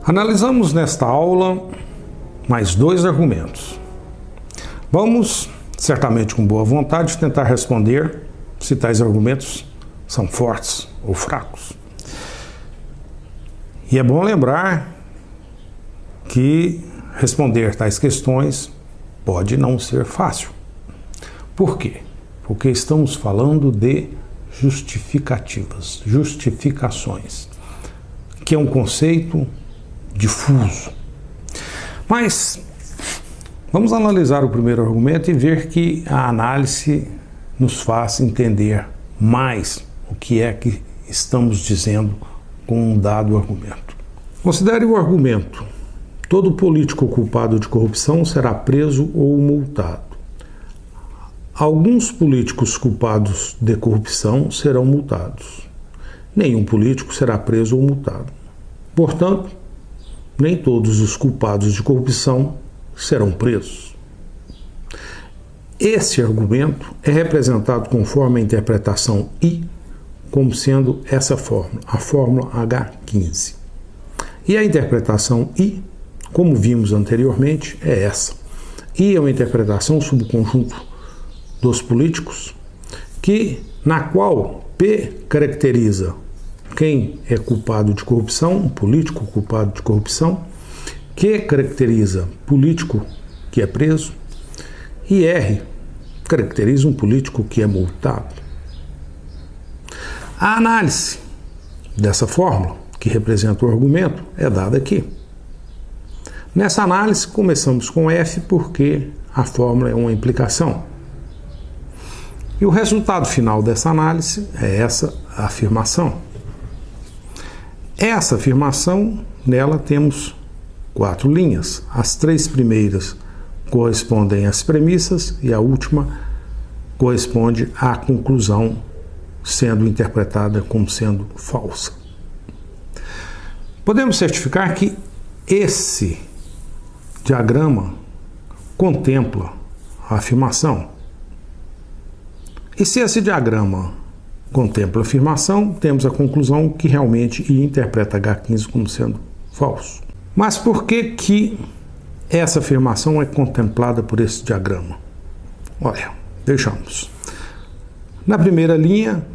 Analisamos nesta aula mais dois argumentos. Vamos, certamente com boa vontade, tentar responder se tais argumentos são fortes ou fracos. E é bom lembrar que responder tais questões pode não ser fácil. Por quê? Porque estamos falando de justificativas, justificações, que é um conceito difuso. Mas vamos analisar o primeiro argumento e ver que a análise nos faz entender mais o que é que estamos dizendo com um dado argumento. Considere o argumento: todo político culpado de corrupção será preso ou multado. Alguns políticos culpados de corrupção serão multados. Nenhum político será preso ou multado. Portanto, nem todos os culpados de corrupção serão presos. Esse argumento é representado conforme a interpretação I como sendo essa fórmula, a fórmula H15. E a interpretação I, como vimos anteriormente, é essa. I é uma interpretação sobre o conjunto dos políticos, na qual P caracteriza quem é culpado de corrupção, um político culpado de corrupção, Q caracteriza político que é preso, e R caracteriza um político que é multado. A análise dessa fórmula, que representa o argumento, é dada aqui. Nessa análise, começamos com F porque a fórmula é uma implicação. E o resultado final dessa análise é essa afirmação. Essa afirmação, nela temos 4 linhas. As 3 primeiras correspondem às premissas e a última corresponde à conclusão, sendo interpretada como sendo falsa. Podemos certificar que esse diagrama contempla a afirmação. E se esse diagrama contempla a afirmação, temos a conclusão que realmente I interpreta H15 como sendo falso. Mas por que essa afirmação é contemplada por esse diagrama? Olha, vejamos. Na primeira linha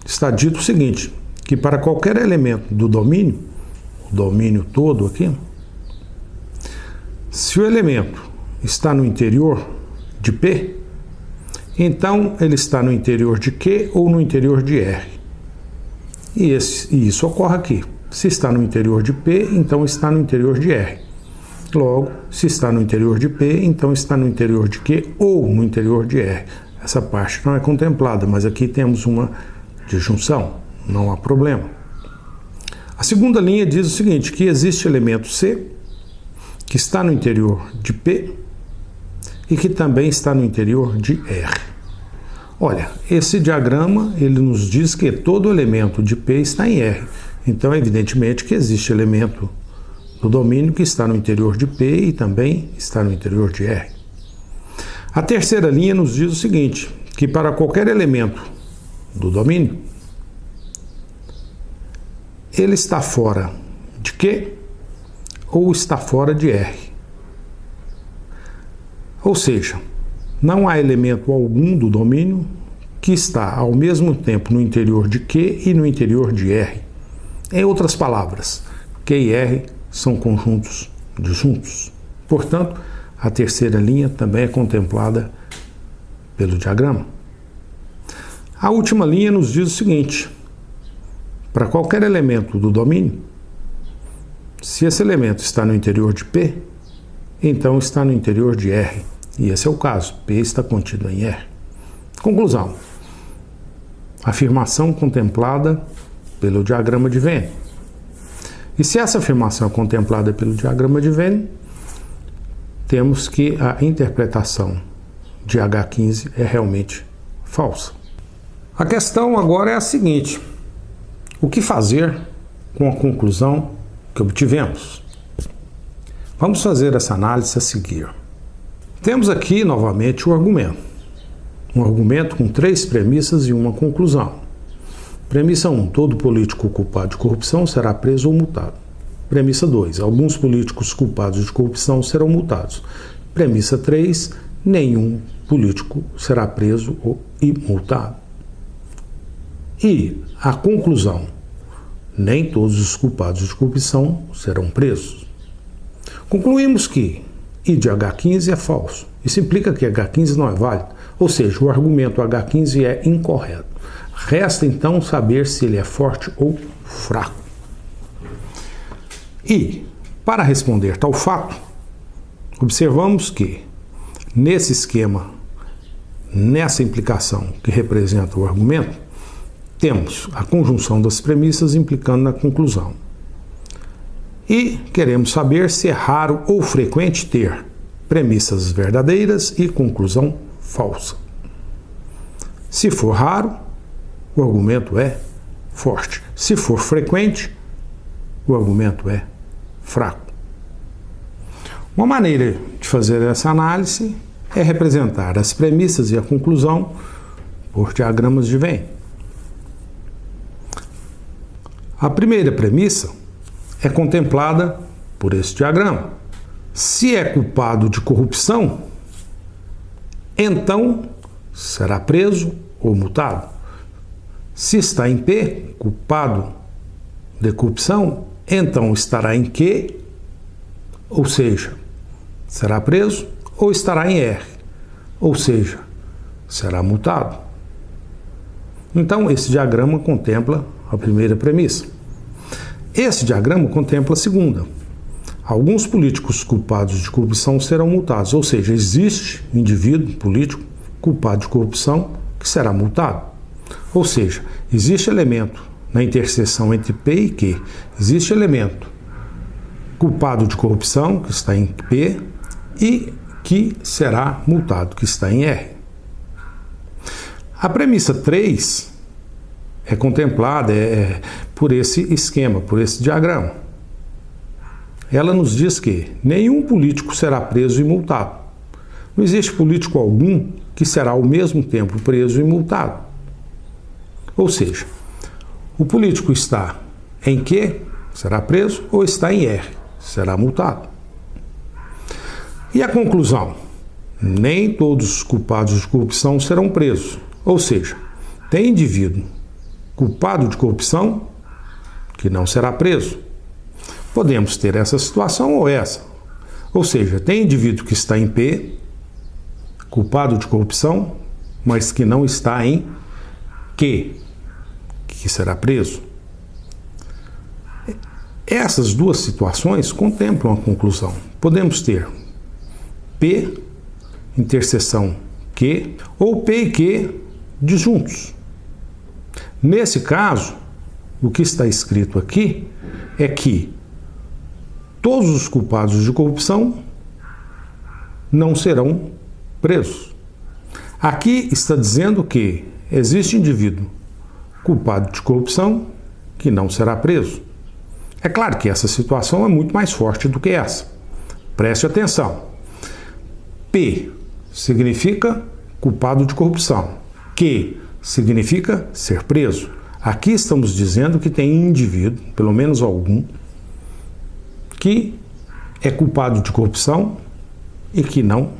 está dito o seguinte, que para qualquer elemento do domínio, o domínio todo aqui, se o elemento está no interior de P, então ele está no interior de Q ou no interior de R. E isso ocorre aqui. Se está no interior de P, então está no interior de R. Logo, se está no interior de P, então está no interior de Q ou no interior de R. Essa parte não é contemplada, mas aqui temos uma disjunção, não há problema. A segunda linha diz o seguinte, que existe elemento C, que está no interior de P e que também está no interior de R. Olha, esse diagrama ele nos diz que todo elemento de P está em R. Então, evidentemente que existe elemento do domínio que está no interior de P e também está no interior de R. A terceira linha nos diz o seguinte, que para qualquer elemento do domínio, ele está fora de Q ou está fora de R. Ou seja, não há elemento algum do domínio que está ao mesmo tempo no interior de Q e no interior de R. Em outras palavras, Q e R são conjuntos disjuntos. Portanto, a terceira linha também é contemplada pelo diagrama. A última linha nos diz o seguinte, para qualquer elemento do domínio, se esse elemento está no interior de P, então está no interior de R. E esse é o caso, P está contido em R. Conclusão. Afirmação contemplada pelo diagrama de Venn. E se essa afirmação é contemplada pelo diagrama de Venn, temos que a interpretação de H15 é realmente falsa. A questão agora é a seguinte: o que fazer com a conclusão que obtivemos? Vamos fazer essa análise a seguir. Temos aqui novamente o argumento. Um argumento com 3 premissas e uma conclusão. Premissa 1. Todo político culpado de corrupção será preso ou multado. Premissa 2. Alguns políticos culpados de corrupção serão multados. Premissa 3. Nenhum político será preso e multado. E a conclusão: nem todos os culpados de corrupção serão presos. Concluímos que I de H15 é falso. Isso implica que H15 não é válido, ou seja, o argumento H15 é incorreto. Resta então saber se ele é forte ou fraco. E, para responder tal fato, observamos que, nesse esquema, nessa implicação que representa o argumento, temos a conjunção das premissas implicando na conclusão. E queremos saber se é raro ou frequente ter premissas verdadeiras e conclusão falsa. Se for raro, o argumento é forte. Se for frequente, o argumento é fraco. Uma maneira de fazer essa análise é representar as premissas e a conclusão por diagramas de Venn. A primeira premissa é contemplada por esse diagrama. Se é culpado de corrupção, então será preso ou multado. Se está em P, culpado de corrupção, então estará em Q, ou seja, será preso, ou estará em R, ou seja, será multado. Então, esse diagrama contempla a primeira premissa. Esse diagrama contempla a segunda. Alguns políticos culpados de corrupção serão multados, ou seja, existe indivíduo político culpado de corrupção que será multado. Ou seja, existe elemento na interseção entre P e Q. Existe elemento culpado de corrupção, que está em P, e que será multado, que está em R. A premissa 3 é contemplada por esse esquema, por esse diagrama. Ela nos diz que nenhum político será preso e multado. Não existe político algum que será ao mesmo tempo preso e multado. Ou seja, o político está em Q, será preso, ou está em R, será multado. E a conclusão? Nem todos os culpados de corrupção serão presos. Ou seja, tem indivíduo culpado de corrupção que não será preso. Podemos ter essa situação ou essa. Ou seja, tem indivíduo que está em P, culpado de corrupção, mas que não está em Q, que será preso. Essas duas situações contemplam a conclusão. Podemos ter P, interseção Q, ou P e Q disjuntos. Nesse caso, o que está escrito aqui é que todos os culpados de corrupção não serão presos. Aqui está dizendo que existe indivíduo culpado de corrupção que não será preso. É claro que essa situação é muito mais forte do que essa. Preste atenção. P significa culpado de corrupção. Q significa ser preso. Aqui estamos dizendo que tem indivíduo, pelo menos algum, que é culpado de corrupção e que não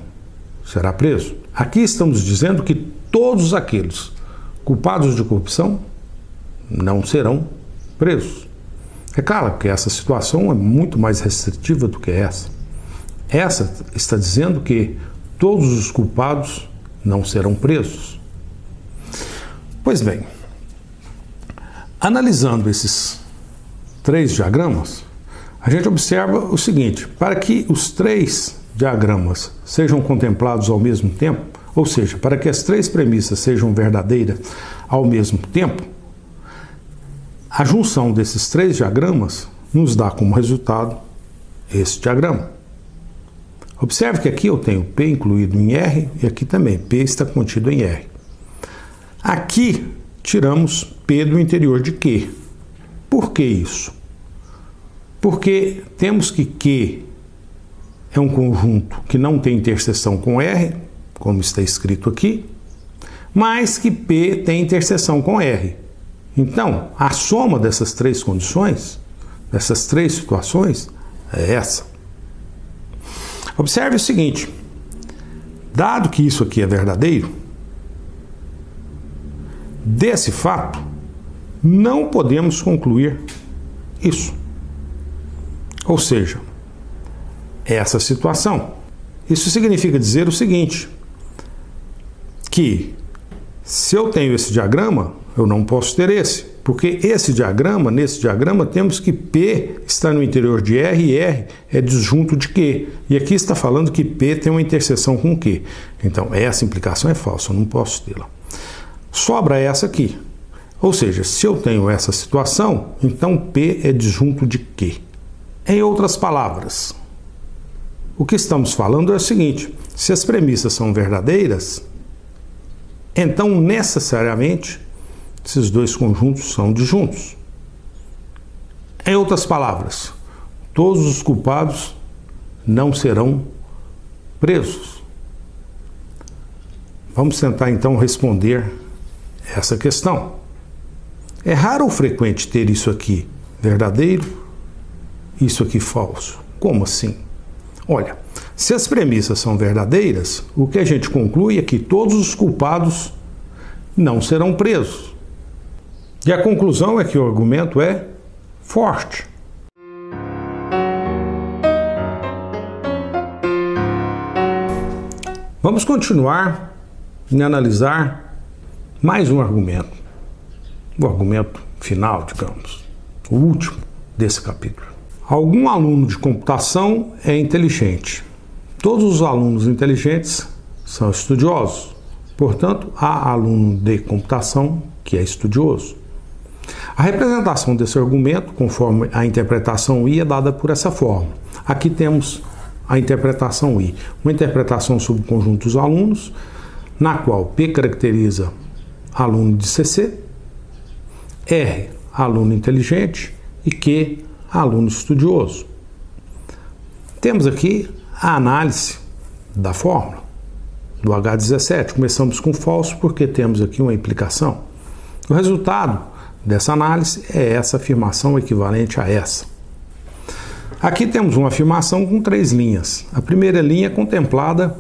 será preso. Aqui estamos dizendo que todos aqueles culpados de corrupção não serão presos. É claro que essa situação é muito mais restritiva do que essa. Essa está dizendo que todos os culpados não serão presos. Pois bem, analisando esses três diagramas, a gente observa o seguinte: para que os três diagramas sejam contemplados ao mesmo tempo, ou seja, para que as três premissas sejam verdadeiras ao mesmo tempo, a junção desses três diagramas nos dá como resultado esse diagrama. Observe que aqui eu tenho P incluído em R e aqui também P está contido em R. Aqui tiramos P do interior de Q. Por que isso? Porque temos que Q é um conjunto que não tem interseção com R, como está escrito aqui, mas que P tem interseção com R. Então, a soma dessas três condições dessas três situações é essa. Observe o seguinte: dado que isso aqui é verdadeiro, desse fato, não podemos concluir isso. Ou seja, essa situação. Isso significa dizer o seguinte, que se eu tenho esse diagrama, eu não posso ter esse, porque nesse diagrama temos que P está no interior de R e R é disjunto de Q. E aqui está falando que P tem uma interseção com Q. Então, essa implicação é falsa, eu não posso tê-la. Sobra essa aqui. Ou seja, se eu tenho essa situação, então P é disjunto de Q. Em outras palavras, o que estamos falando é o seguinte: se as premissas são verdadeiras, então necessariamente esses dois conjuntos são disjuntos. Em outras palavras, todos os culpados não serão presos. Vamos tentar então responder essa questão. É raro ou frequente ter isso aqui verdadeiro, isso aqui falso? Como assim? Olha, se as premissas são verdadeiras, o que a gente conclui é que todos os culpados não serão presos. E a conclusão é que o argumento é forte. Vamos continuar e analisar mais um argumento. O argumento final, digamos, o último desse capítulo. Algum aluno de computação é inteligente. Todos os alunos inteligentes são estudiosos. Portanto, há aluno de computação que é estudioso. A representação desse argumento, conforme a interpretação I, é dada por essa forma. Aqui temos a interpretação I, uma interpretação sobre o conjunto dos alunos, na qual P caracteriza aluno de CC, R, aluno inteligente, e Q, aluno estudioso. Temos aqui a análise da fórmula do H17. Começamos com falso porque temos aqui uma implicação. O resultado dessa análise é essa afirmação equivalente a essa. Aqui temos uma afirmação com três linhas. A primeira linha é contemplada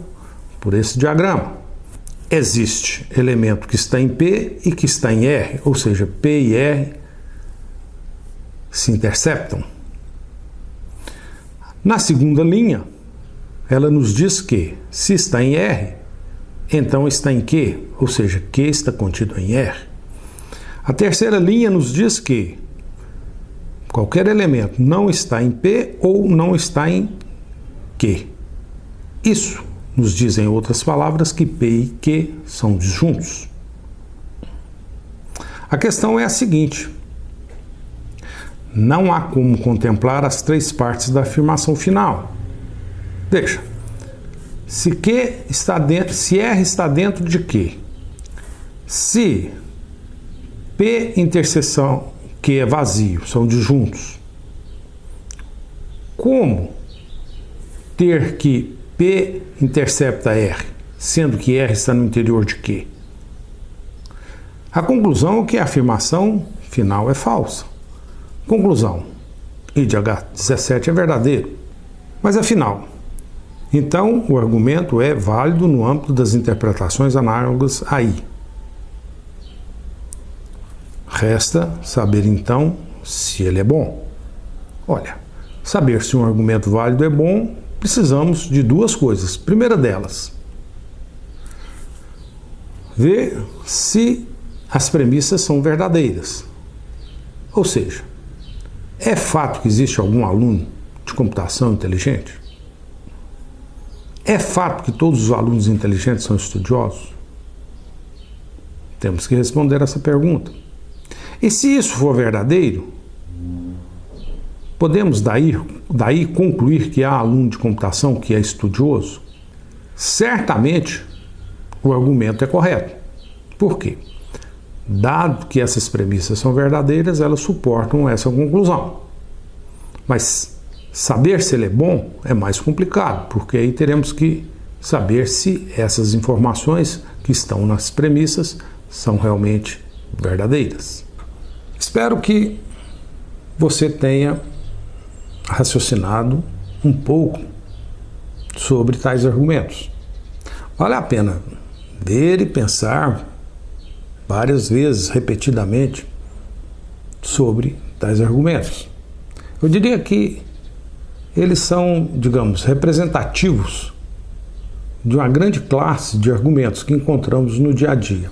por esse diagrama. Existe elemento que está em P e que está em R, ou seja, P e R se interceptam. Na segunda linha, ela nos diz que, se está em R, então está em Q, ou seja, Q está contido em R. A terceira linha nos diz que qualquer elemento não está em P ou não está em Q. Isso nos diz, em outras palavras, que P e Q são disjuntos. A questão é a seguinte: não há como contemplar as três partes da afirmação final. Veja, se R está dentro de Q, se P interseção Q é vazio, são disjuntos, como ter que P intercepta R, sendo que R está no interior de Q? A conclusão é que a afirmação final é falsa. Conclusão: I de H17 é verdadeiro. Mas afinal, então o argumento é válido no âmbito das interpretações análogas a I. Resta saber então se ele é bom. Olha, saber se um argumento válido é bom, precisamos de duas coisas. Primeira delas, ver se as premissas são verdadeiras. Ou seja, é fato que existe algum aluno de computação inteligente? É fato que todos os alunos inteligentes são estudiosos? Temos que responder essa pergunta. E se isso for verdadeiro, podemos daí concluir que há aluno de computação que é estudioso? Certamente o argumento é correto. Por quê? Dado que essas premissas são verdadeiras, elas suportam essa conclusão. Mas saber se ele é bom é mais complicado, porque aí teremos que saber se essas informações que estão nas premissas são realmente verdadeiras. Espero que você tenha raciocinado um pouco sobre tais argumentos. Vale a pena ver e pensar várias vezes, repetidamente, sobre tais argumentos. Eu diria que eles são, digamos, representativos de uma grande classe de argumentos que encontramos no dia a dia.